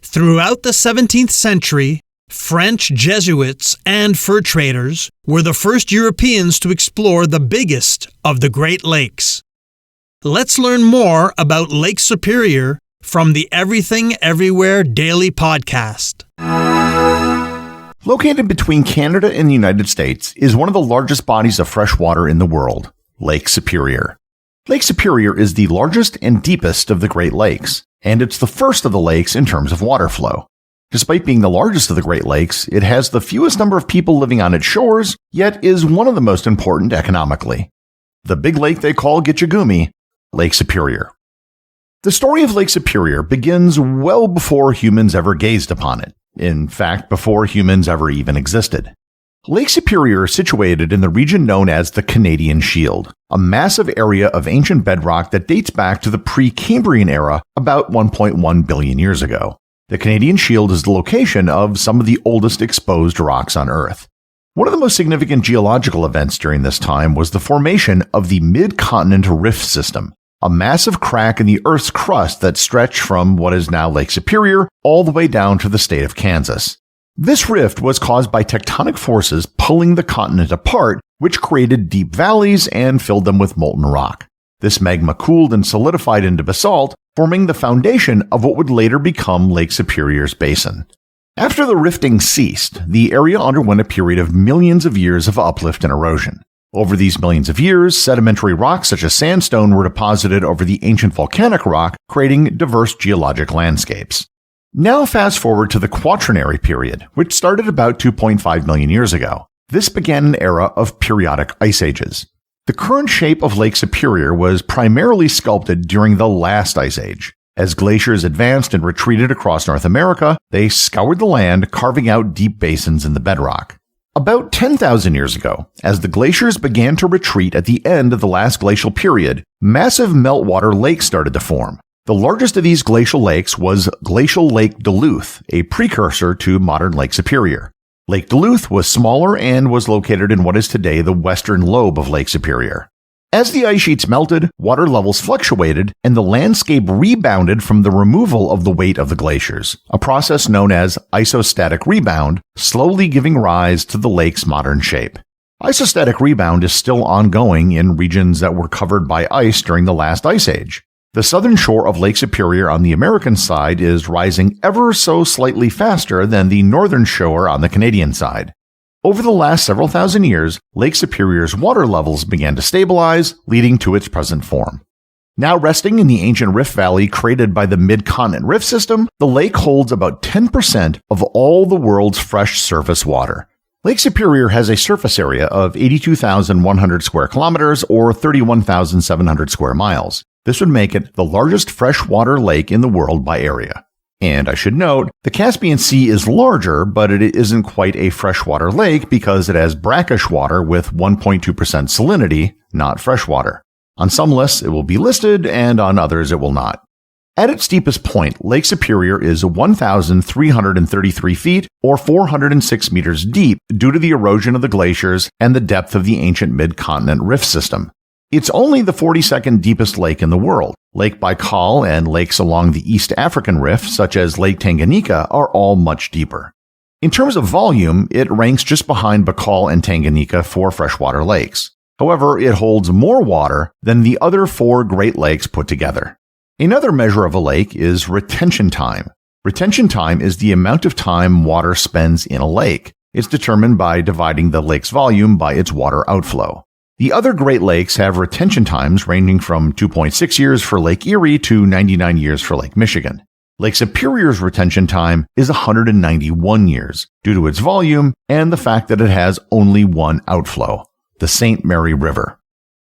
Throughout the 17th century, French Jesuits and fur traders were the first Europeans to explore the biggest of the Great Lakes. Let's learn more about Lake Superior from the Everything Everywhere Daily podcast. Located between Canada and the United States is one of the largest bodies of fresh water in the world, Lake Superior. Lake Superior is the largest and deepest of the Great Lakes, and it's the first of the lakes in terms of water flow. Despite being the largest of the Great Lakes, it has the fewest number of people living on its shores, yet is one of the most important economically. The big lake they call Gitchagumi, Lake Superior. The story of Lake Superior begins well before humans ever gazed upon it. In fact, before humans ever even existed. Lake Superior is situated in the region known as the Canadian Shield, a massive area of ancient bedrock that dates back to the pre-Cambrian era about 1.1 billion years ago. The Canadian Shield is the location of some of the oldest exposed rocks on Earth. One of the most significant geological events during this time was the formation of the Mid-Continent Rift System, a massive crack in the Earth's crust that stretched from what is now Lake Superior all the way down to the state of Kansas. This rift was caused by tectonic forces pulling the continent apart, which created deep valleys and filled them with molten rock. This magma cooled and solidified into basalt, forming the foundation of what would later become Lake Superior's basin. After the rifting ceased, the area underwent a period of millions of years of uplift and erosion. Over these millions of years, sedimentary rocks such as sandstone were deposited over the ancient volcanic rock, creating diverse geologic landscapes. Now fast forward to the Quaternary period, which started about 2.5 million years ago. This began an era of periodic ice ages. The current shape of Lake Superior was primarily sculpted during the last ice age. As glaciers advanced and retreated across North America, they scoured the land, carving out deep basins in the bedrock. About 10,000 years ago, as the glaciers began to retreat at the end of the last glacial period, massive meltwater lakes started to form. The largest of these glacial lakes was Glacial Lake Duluth, a precursor to modern Lake Superior. Lake Duluth was smaller and was located in what is today the western lobe of Lake Superior. As the ice sheets melted, water levels fluctuated, and the landscape rebounded from the removal of the weight of the glaciers, a process known as isostatic rebound, slowly giving rise to the lake's modern shape. Isostatic rebound is still ongoing in regions that were covered by ice during the last ice age. The southern shore of Lake Superior on the American side is rising ever so slightly faster than the northern shore on the Canadian side. Over the last several thousand years, Lake Superior's water levels began to stabilize, leading to its present form. Now resting in the ancient rift valley created by the Mid-Continent Rift System, the lake holds about 10% of all the world's fresh surface water. Lake Superior has a surface area of 82,100 square kilometers or 31,700 square miles. This would make it the largest freshwater lake in the world by area. And I should note, the Caspian Sea is larger, but it isn't quite a freshwater lake because it has brackish water with 1.2% salinity, not freshwater. On some lists it will be listed, and on others it will not. At its deepest point, Lake Superior is 1,333 feet or 406 meters deep due to the erosion of the glaciers and the depth of the ancient Mid-Continent Rift System. It's only the 42nd deepest lake in the world. Lake Baikal and lakes along the East African Rift, such as Lake Tanganyika, are all much deeper. In terms of volume, it ranks just behind Baikal and Tanganyika for freshwater lakes. However, it holds more water than the other four Great Lakes put together. Another measure of a lake is retention time. Retention time is the amount of time water spends in a lake. It's determined by dividing the lake's volume by its water outflow. The other Great Lakes have retention times ranging from 2.6 years for Lake Erie to 99 years for Lake Michigan. Lake Superior's retention time is 191 years due to its volume and the fact that it has only one outflow, the St. Mary River.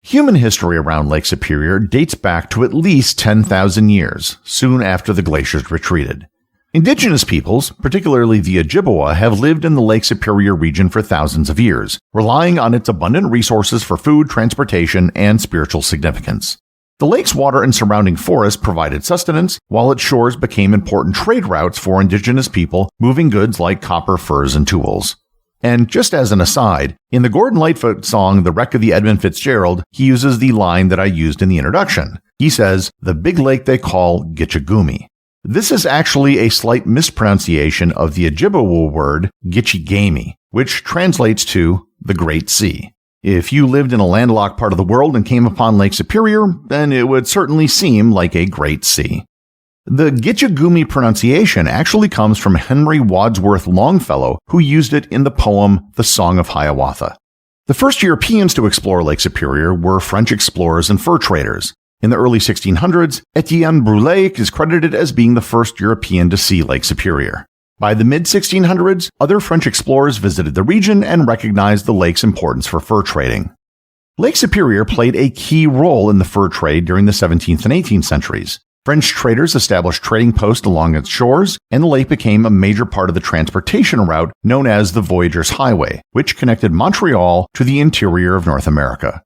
Human history around Lake Superior dates back to at least 10,000 years, soon after the glaciers retreated. Indigenous peoples, particularly the Ojibwa, have lived in the Lake Superior region for thousands of years, relying on its abundant resources for food, transportation, and spiritual significance. The lake's water and surrounding forests provided sustenance, while its shores became important trade routes for Indigenous people moving goods like copper, furs, and tools. And just as an aside, in the Gordon Lightfoot song The Wreck of the Edmund Fitzgerald, he uses the line that I used in the introduction. He says, "The big lake they call Gitchagumi." This is actually a slight mispronunciation of the Ojibwe word Gitchigami, which translates to the Great Sea. If you lived in a landlocked part of the world and came upon Lake Superior, then it would certainly seem like a great sea. The Gitchigumi pronunciation actually comes from Henry Wadsworth Longfellow, who used it in the poem The Song of Hiawatha. The first Europeans to explore Lake Superior were French explorers and fur traders. In the early 1600s, Étienne Brûlé is credited as being the first European to see Lake Superior. By the mid-1600s, other French explorers visited the region and recognized the lake's importance for fur trading. Lake Superior played a key role in the fur trade during the 17th and 18th centuries. French traders established trading posts along its shores, and the lake became a major part of the transportation route known as the Voyageurs' Highway, which connected Montreal to the interior of North America.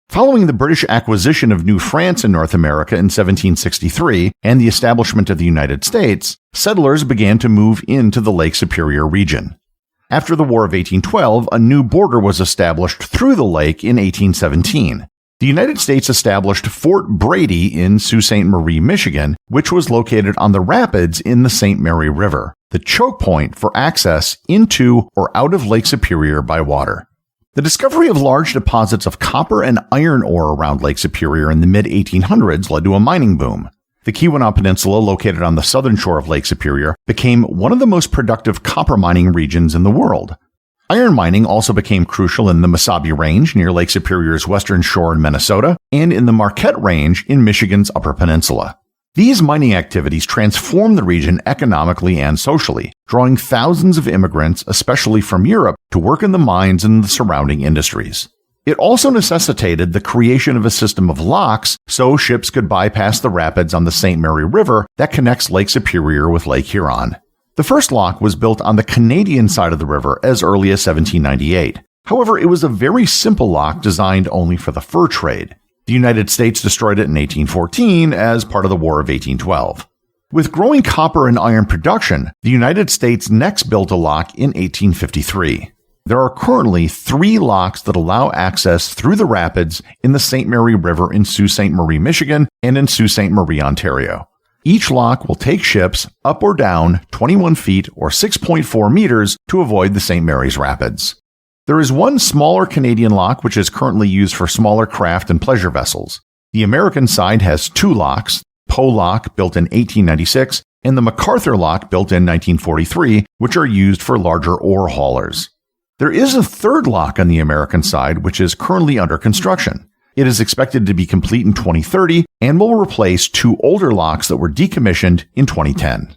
Following the British acquisition of New France in North America in 1763 and the establishment of the United States, settlers began to move into the Lake Superior region. After the War of 1812, a new border was established through the lake in 1817. The United States established Fort Brady in Sault Ste. Marie, Michigan, which was located on the rapids in the St. Mary River, the choke point for access into or out of Lake Superior by water. The discovery of large deposits of copper and iron ore around Lake Superior in the mid-1800s led to a mining boom. The Keweenaw Peninsula, located on the southern shore of Lake Superior, became one of the most productive copper mining regions in the world. Iron mining also became crucial in the Mesabi Range near Lake Superior's western shore in Minnesota and in the Marquette Range in Michigan's Upper Peninsula. These mining activities transformed the region economically and socially, drawing thousands of immigrants, especially from Europe, to work in the mines and the surrounding industries. It also necessitated the creation of a system of locks so ships could bypass the rapids on the St. Mary River that connects Lake Superior with Lake Huron. The first lock was built on the Canadian side of the river as early as 1798. However, it was a very simple lock designed only for the fur trade. The United States destroyed it in 1814 as part of the War of 1812. With growing copper and iron production, the United States next built a lock in 1853. There are currently 3 locks that allow access through the rapids in the St. Mary River in Sault Ste. Marie, Michigan, and in Sault Ste. Marie, Ontario. Each lock will take ships up or down 21 feet or 6.4 meters to avoid the St. Mary's Rapids. There is one smaller Canadian lock which is currently used for smaller craft and pleasure vessels. The American side has 2 locks, Poe Lock, built in 1896, and the MacArthur Lock, built in 1943, which are used for larger ore haulers. There is a 3rd lock on the American side which is currently under construction. It is expected to be complete in 2030 and will replace 2 older locks that were decommissioned in 2010.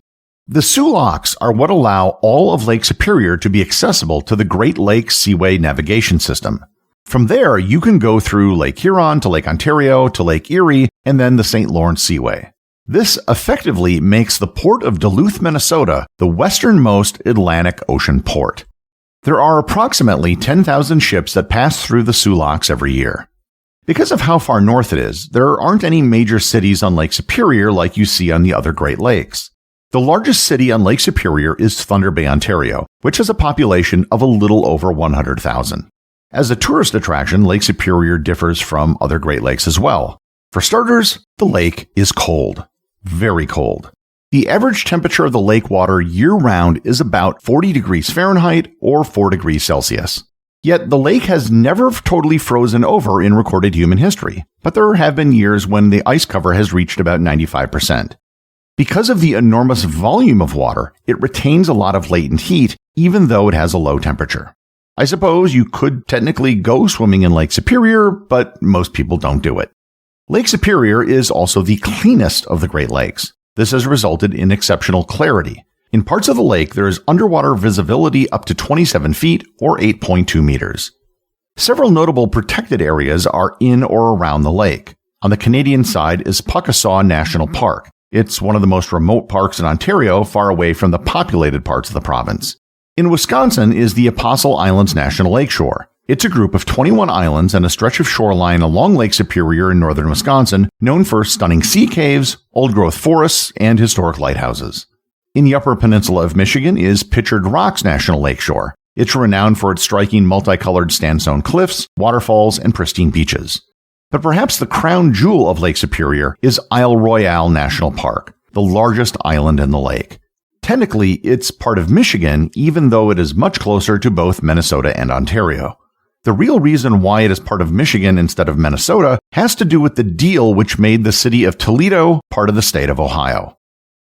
The Soo Locks are what allow all of Lake Superior to be accessible to the Great Lakes Seaway Navigation System. From there, you can go through Lake Huron to Lake Ontario to Lake Erie and then the St. Lawrence Seaway. This effectively makes the port of Duluth, Minnesota, the westernmost Atlantic Ocean port. There are approximately 10,000 ships that pass through the Soo Locks every year. Because of how far north it is, there aren't any major cities on Lake Superior like you see on the other Great Lakes. The largest city on Lake Superior is Thunder Bay, Ontario, which has a population of a little over 100,000. As a tourist attraction, Lake Superior differs from other Great Lakes as well. For starters, the lake is cold. Very cold. The average temperature of the lake water year-round is about 40 degrees Fahrenheit or 4 degrees Celsius. Yet the lake has never totally frozen over in recorded human history, but there have been years when the ice cover has reached about 95%. Because of the enormous volume of water, it retains a lot of latent heat, even though it has a low temperature. I suppose you could technically go swimming in Lake Superior, but most people don't do it. Lake Superior is also the cleanest of the Great Lakes. This has resulted in exceptional clarity. In parts of the lake, there is underwater visibility up to 27 feet or 8.2 meters. Several notable protected areas are in or around the lake. On the Canadian side is Puckasaw National Park. It's one of the most remote parks in Ontario, far away from the populated parts of the province. In Wisconsin is the Apostle Islands National Lakeshore. It's a group of 21 islands and a stretch of shoreline along Lake Superior in northern Wisconsin, known for stunning sea caves, old-growth forests, and historic lighthouses. In the Upper Peninsula of Michigan is Pictured Rocks National Lakeshore. It's renowned for its striking multicolored sandstone cliffs, waterfalls, and pristine beaches. But perhaps the crown jewel of Lake Superior is Isle Royale National Park. the largest island in the lake. Technically, it's part of Michigan, even though it is much closer to both Minnesota and Ontario. The real reason why it is part of Michigan instead of Minnesota has to do with the deal which made the city of Toledo part of the state of Ohio.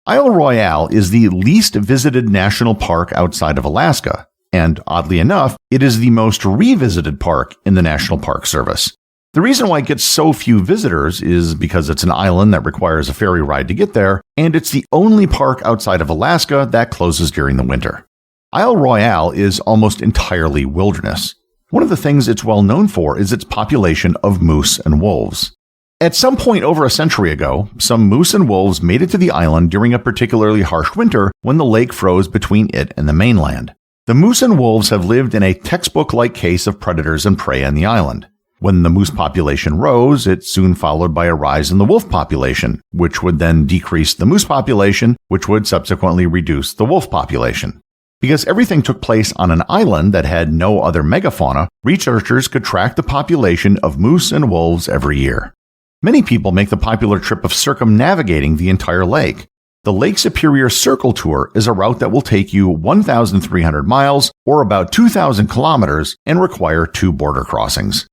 Isle Royale is the least visited national park outside of Alaska, and oddly enough, it is the most revisited park in the National Park Service. The reason why it gets so few visitors is because it's an island that requires a ferry ride to get there, and it's the only park outside of Alaska that closes during the winter. Isle Royale is almost entirely wilderness. One of the things it's well known for is its population of moose and wolves. At some point over a century ago, some moose and wolves made it to the island during a particularly harsh winter when the lake froze between it and the mainland. The moose and wolves have lived in a textbook-like case of predators and prey on the island. When the moose population rose, it soon followed by a rise in the wolf population, which would then decrease the moose population, which would subsequently reduce the wolf population. Because everything took place on an island that had no other megafauna, researchers could track the population of moose and wolves every year. Many people make the popular trip of circumnavigating the entire lake. The Lake Superior Circle Tour is a route that will take you 1,300 miles, or about 2,000 kilometers, and require 2 border crossings.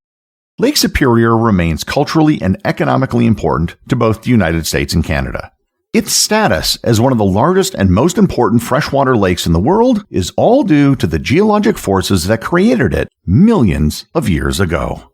Lake Superior remains culturally and economically important to both the United States and Canada. Its status as one of the largest and most important freshwater lakes in the world is all due to the geologic forces that created it millions of years ago.